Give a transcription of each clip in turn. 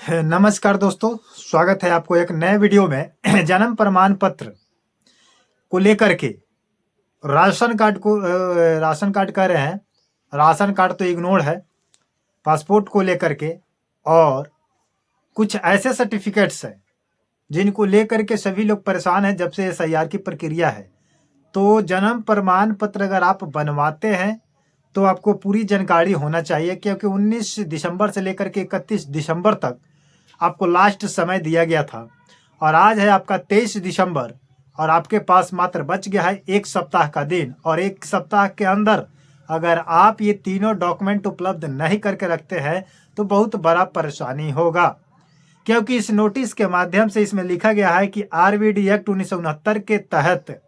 नमस्कार दोस्तों, स्वागत है आपको एक नए वीडियो में। जन्म प्रमाण पत्र को लेकर के राशन कार्ड कह रहे हैं। राशन कार्ड तो इग्नोर है। पासपोर्ट को लेकर के और कुछ ऐसे सर्टिफिकेट्स हैं जिनको लेकर के सभी लोग परेशान हैं जब से एसआईआर की प्रक्रिया है। तो जन्म प्रमाण पत्र अगर आप बनवाते हैं तो आपको पूरी जानकारी होना चाहिए, क्योंकि 19 दिसंबर से लेकर के 31 दिसंबर तक आपको लास्ट समय दिया गया था और आज है आपका 23 दिसंबर और आपके पास मात्र बच गया है एक सप्ताह का दिन। और एक सप्ताह के अंदर अगर आप ये तीनों डॉक्यूमेंट उपलब्ध नहीं करके रखते हैं तो बहुत बड़ा परेशानी होगा, क्योंकि इस नोटिस के माध्यम से इसमें लिखा गया है कि आरवीडी एक्ट 1969 के तहत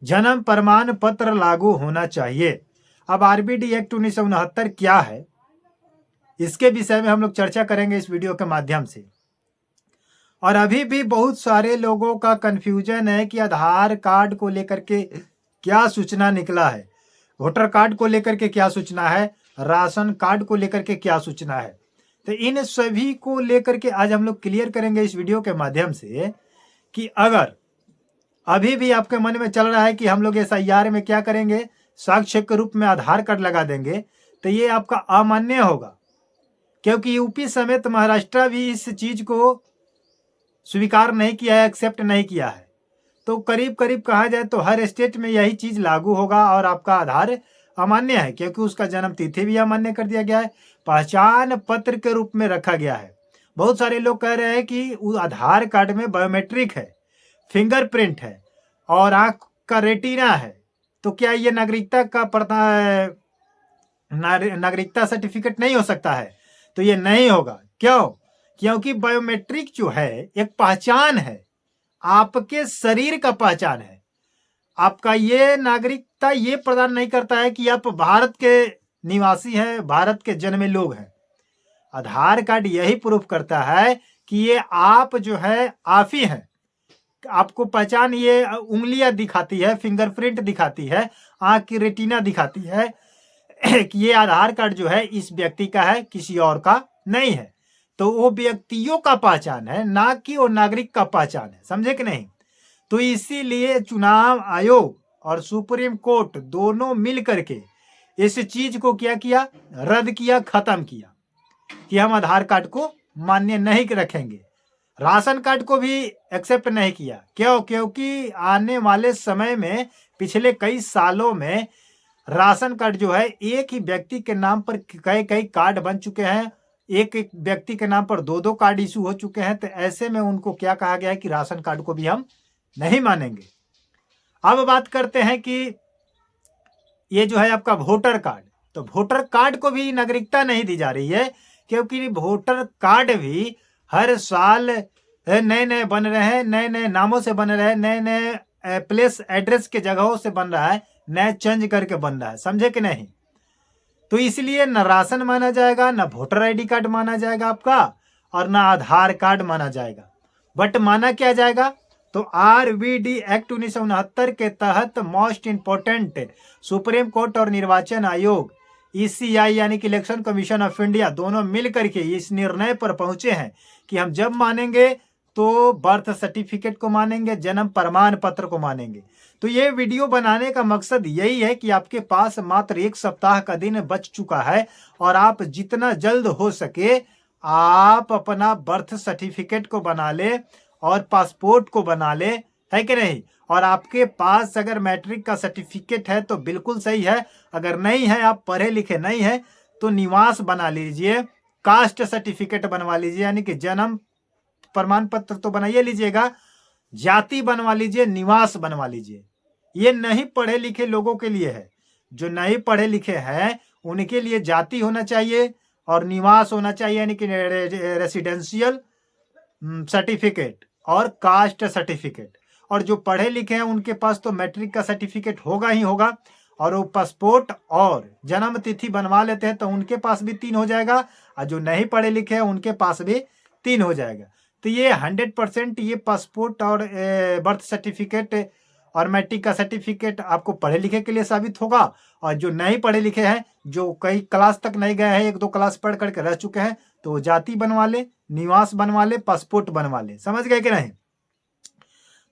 जन्म प्रमाण पत्र लागू होना चाहिए। अब आरबीडी एक्ट 1969 क्या है, इसके विषय में हम लोग चर्चा करेंगे इस वीडियो के माध्यम से। और अभी भी बहुत सारे लोगों का कंफ्यूजन है कि आधार कार्ड को लेकर के क्या सूचना निकला है, वोटर कार्ड को लेकर के क्या सूचना है, राशन कार्ड को लेकर के क्या सूचना है। तो इन सभी को लेकर के आज हम लोग क्लियर करेंगे इस वीडियो के माध्यम से कि अगर अभी भी आपके मन में चल रहा है कि हम लोग एसआईआर में क्या करेंगे, साक्ष्य के रूप में आधार कार्ड लगा देंगे, तो ये आपका अमान्य होगा, क्योंकि यूपी समेत महाराष्ट्र भी इस चीज को स्वीकार नहीं किया है, एक्सेप्ट नहीं किया है। तो करीब करीब कहा जाए तो हर स्टेट में यही चीज लागू होगा और आपका आधार अमान्य है, क्योंकि उसका जन्म तिथि भी अमान्य कर दिया गया है, पहचान पत्र के रूप में रखा गया है। बहुत सारे लोग कह रहे हैं कि वो आधार कार्ड में बायोमेट्रिक है, फिंगरप्रिंट है और आंख का रेटिना है, तो क्या ये नागरिकता सर्टिफिकेट नहीं हो सकता है? तो ये नहीं होगा। क्यों? क्योंकि बायोमेट्रिक जो है एक पहचान है, आपके शरीर का पहचान है। आपका ये नागरिकता ये प्रदान नहीं करता है कि आप भारत के निवासी हैं, भारत के जन्मे लोग हैं। आधार कार्ड यही प्रूफ करता है कि ये आप जो है आप ही हैं। आपको पहचान ये उंगलियां दिखाती है, फिंगरप्रिंट दिखाती है, आंख की रेटिना दिखाती है कि ये आधार कार्ड जो है इस व्यक्ति का है, किसी और का नहीं है। तो वो व्यक्तियों का पहचान है, ना कि वो नागरिक का पहचान है। समझे कि नहीं? तो इसीलिए चुनाव आयोग और सुप्रीम कोर्ट दोनों मिल करके इस चीज को क्या किया, रद्द किया, खत्म किया कि हम आधार कार्ड को मान्य नहीं रखेंगे। राशन कार्ड को भी एक्सेप्ट नहीं किया। क्यों? क्योंकि आने वाले समय में पिछले कई सालों में राशन कार्ड जो है एक ही व्यक्ति के नाम पर कई कई कार्ड बन चुके हैं, एक एक व्यक्ति के नाम पर दो दो कार्ड इशू हो चुके हैं। तो ऐसे में उनको क्या कहा गया है कि राशन कार्ड को भी हम नहीं मानेंगे। अब बात करते हैं कि ये जो है आपका वोटर कार्ड, तो वोटर कार्ड को भी नागरिकता नहीं दी जा रही है, क्योंकि वोटर कार्ड भी हर साल नए नए बन रहे हैं, नए नए नामों से बन रहे हैं, नए नए प्लेस एड्रेस के जगहों से बन रहा है, नए चेंज करके बन रहा है। समझे कि नहीं? तो इसलिए न राशन माना जाएगा, न वोटर आईडी कार्ड माना जाएगा आपका, और न आधार कार्ड माना जाएगा। बट माना क्या जाएगा? तो आरवीडी एक्ट 1969 के तहत मोस्ट इंपोर्टेंट सुप्रीम कोर्ट और निर्वाचन आयोग ईसीआई यानी कि इलेक्शन कमीशन ऑफ इंडिया दोनों मिल करके इस निर्णय पर पहुंचे हैं कि हम जब मानेंगे तो बर्थ सर्टिफिकेट को मानेंगे, जन्म प्रमाण पत्र को मानेंगे। तो ये वीडियो बनाने का मकसद यही है कि आपके पास मात्र एक सप्ताह का दिन बच चुका है और आप जितना जल्द हो सके आप अपना बर्थ सर्टिफिकेट को बना ले और पासपोर्ट को बना ले, है कि नहीं? और आपके पास अगर मैट्रिक का सर्टिफिकेट है तो बिल्कुल सही है, अगर नहीं है, आप पढ़े लिखे नहीं है, तो निवास बना लीजिए, कास्ट सर्टिफिकेट बनवा लीजिए, यानी कि जन्म प्रमाण पत्र तो बनाइए लीजिएगा, जाति बनवा लीजिए, निवास बनवा लीजिए। ये नहीं पढ़े लिखे लोगों के लिए है। जो नहीं पढ़े लिखे हैं उनके लिए जाति होना चाहिए और निवास होना चाहिए, यानी कि रेसिडेंशियल सर्टिफिकेट और कास्ट सर्टिफिकेट। और जो पढ़े लिखे हैं उनके पास तो मैट्रिक का सर्टिफिकेट होगा ही होगा, और वो पासपोर्ट और जन्म तिथि बनवा लेते हैं तो उनके पास भी 3 हो जाएगा, और जो नहीं पढ़े लिखे हैं उनके पास भी 3 हो जाएगा। तो ये 100% ये पासपोर्ट और बर्थ सर्टिफिकेट और मैट्रिक का सर्टिफिकेट आपको पढ़े लिखे के लिए साबित होगा। और जो नहीं पढ़े लिखे हैं, जो कई क्लास तक नहीं गए हैं, 1-2 क्लास पढ़ करके रह चुके हैं, तो वो जाति बनवा ले, निवास बनवा ले, पासपोर्ट बनवा ले। समझ गए कि नहीं?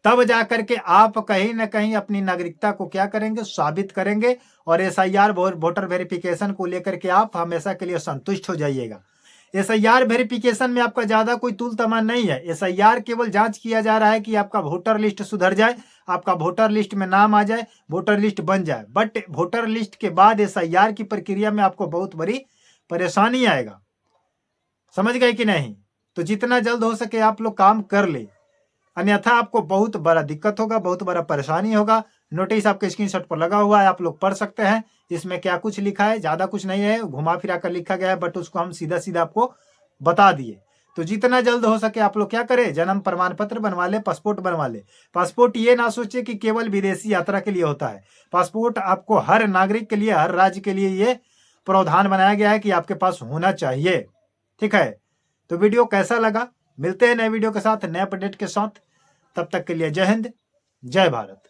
तब जा करके आप कहीं ना कहीं अपनी नागरिकता को क्या करेंगे, साबित करेंगे। और SIR वोटर वेरिफिकेशन को लेकर के आप हमेशा के लिए संतुष्ट हो जाइएगा। SIR वेरिफिकेशन में आपका ज्यादा कोई तूल तमान नहीं है। SIR केवल जांच किया जा रहा है कि आपका वोटर लिस्ट सुधर जाए, आपका वोटर लिस्ट में नाम आ जाए, वोटर लिस्ट बन जाए। बट वोटर लिस्ट के बाद SIR की प्रक्रिया में आपको बहुत बड़ी परेशानी आएगा। समझ गए कि नहीं? तो जितना जल्द हो सके आप लोग काम कर ले, अन्यथा आपको बहुत बड़ा दिक्कत होगा, बहुत बड़ा परेशानी होगा। नोटिस आपके स्क्रीनशॉट पर लगा हुआ है, आप लोग पढ़ सकते हैं। इसमें क्या कुछ लिखा है, ज्यादा कुछ नहीं है, घुमा फिरा कर लिखा गया है, बट उसको हम सीधा सीधा आपको बता दिए। तो जितना जल्द हो सके आप लोग क्या करें, जन्म प्रमाण पत्र बनवा ले, पासपोर्ट बनवा ले। पासपोर्ट ये ना सोचे कि केवल विदेशी यात्रा के लिए होता है। पासपोर्ट आपको हर नागरिक के लिए, हर राज्य के लिए ये प्रावधान बनाया गया है कि आपके पास होना चाहिए। ठीक है, तो वीडियो कैसा लगा? मिलते हैं नए वीडियो के साथ, नए अपडेट के साथ। तब तक के लिए जय हिंद, जय भारत।